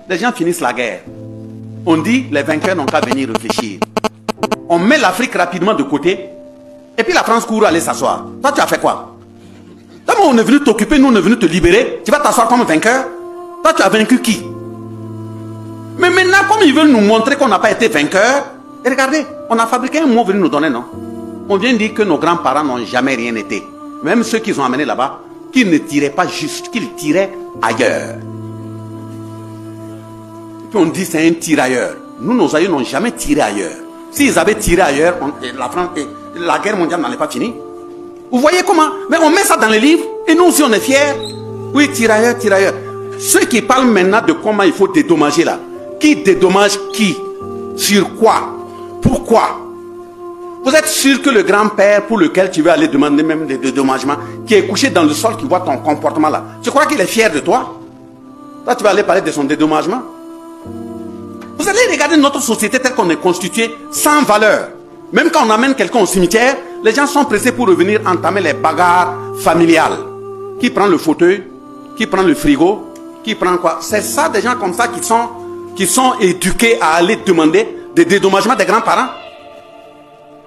les gens finissent la guerre. On dit, les vainqueurs n'ont qu'à venir réfléchir. On met l'Afrique rapidement de côté, et puis la France court aller s'asseoir. Toi, tu as fait quoi? D'abord, on est venu t'occuper, nous, on est venu te libérer. Tu vas t'asseoir comme vainqueur? Toi, tu as vaincu qui? Mais maintenant, comme ils veulent nous montrer qu'on n'a pas été vainqueur, et regardez, on a fabriqué un mot venu nous donner, non? On vient de dire que nos grands-parents n'ont jamais rien été. Même ceux qu'ils ont amenés là-bas, qu'ils ne tiraient pas juste, qu'ils tiraient ailleurs. Et puis on dit c'est un tirailleur. Nous, nos aïeux n'ont jamais tiré ailleurs. S'ils avaient tiré ailleurs, la guerre mondiale n'allait pas finir. Vous voyez comment? Mais on met ça dans les livres, et nous aussi on est fiers. Oui, tirailleur, tirailleur. Ceux qui parlent maintenant de comment il faut dédommager là, qui dédommage qui? Sur quoi? Pourquoi? Vous êtes sûr que le grand-père pour lequel tu veux aller demander même des dédommagements, qui est couché dans le sol, qui voit ton comportement là, tu crois qu'il est fier de toi? Là, tu vas aller parler de son dédommagement? Vous allez regarder notre société telle qu'on est constituée, sans valeur. Même quand on amène quelqu'un au cimetière, les gens sont pressés pour revenir entamer les bagarres familiales. Qui prend le fauteuil? Qui prend le frigo? Qui prend quoi? C'est ça, des gens comme ça qui sont éduqués à aller demander des dédommagements des grands-parents.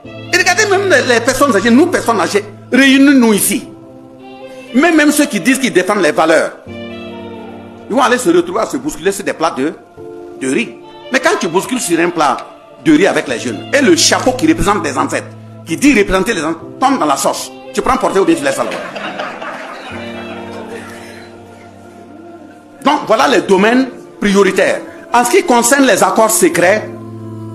Et regardez même les personnes âgées, nous personnes âgées, réunissons-nous ici. Mais même ceux qui disent qu'ils défendent les valeurs, ils vont aller se retrouver à se bousculer sur des plats de riz. Mais quand tu bouscules sur un plat de riz avec les jeunes, et le chapeau qui représente des ancêtres, qui dit représenter les ancêtres, tombe dans la sauce, tu prends porter ou bien tu laisses alors. Donc voilà les domaines prioritaires. En ce qui concerne les accords secrets,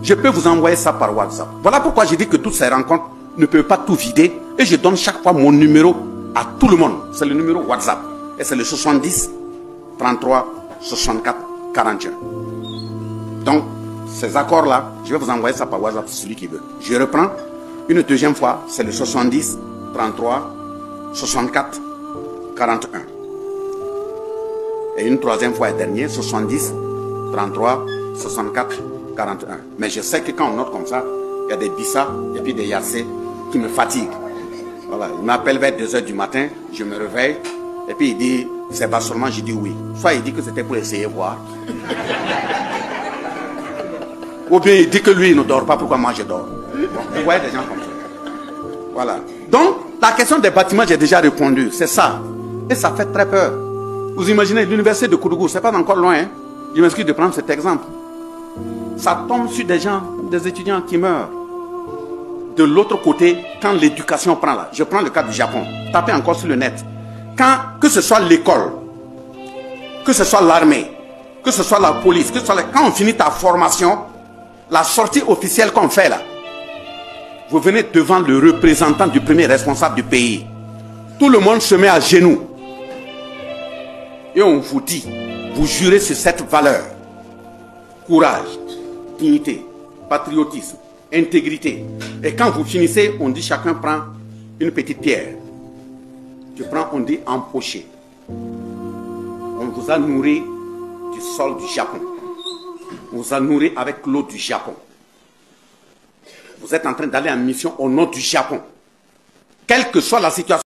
je peux vous envoyer ça par WhatsApp. Voilà pourquoi je dis que toutes ces rencontres ne peuvent pas tout vider. Et je donne chaque fois mon numéro à tout le monde. C'est le numéro WhatsApp. Et c'est le 70 33 64 41. Donc, ces accords-là, je vais vous envoyer ça par WhatsApp, celui qui veut. Je reprends une deuxième fois. C'est le 70 33 64 41. Et une troisième fois et dernière, 70 33 64 41. Mais je sais que quand on note comme ça, il y a des Bissa et puis des Yassé qui me fatiguent. Voilà, il m'appelle vers 2 h du matin, je me réveille, et puis il dit, c'est pas seulement, je dis oui. Soit il dit que c'était pour essayer voir. Ou bien il dit que lui il ne dort pas, pourquoi moi je dors. Bon, vous voyez des gens comme ça. Voilà. Donc, la question des bâtiments, j'ai déjà répondu, c'est ça. Et ça fait très peur. Vous imaginez, l'université de Koudougou, c'est pas encore loin, hein? Je m'excuse de prendre cet exemple. Ça tombe sur des gens, des étudiants qui meurent. De l'autre côté, quand l'éducation prend là, je prends le cas du Japon, tapez encore sur le net. Que ce soit l'école, que ce soit l'armée, que ce soit la police, que ce soit quand on finit ta formation, la sortie officielle qu'on fait là, vous venez devant le représentant du premier responsable du pays. Tout le monde se met à genoux. Et on vous dit, vous jurez sur cette valeur. Courage, dignité, patriotisme, intégrité. Et quand vous finissez, on dit chacun prend une petite pierre. Tu prends, on dit empoché. On vous a nourri du sol du Japon. On vous a nourri avec l'eau du Japon. Vous êtes en train d'aller en mission au nom du Japon. Quelle que soit la situation.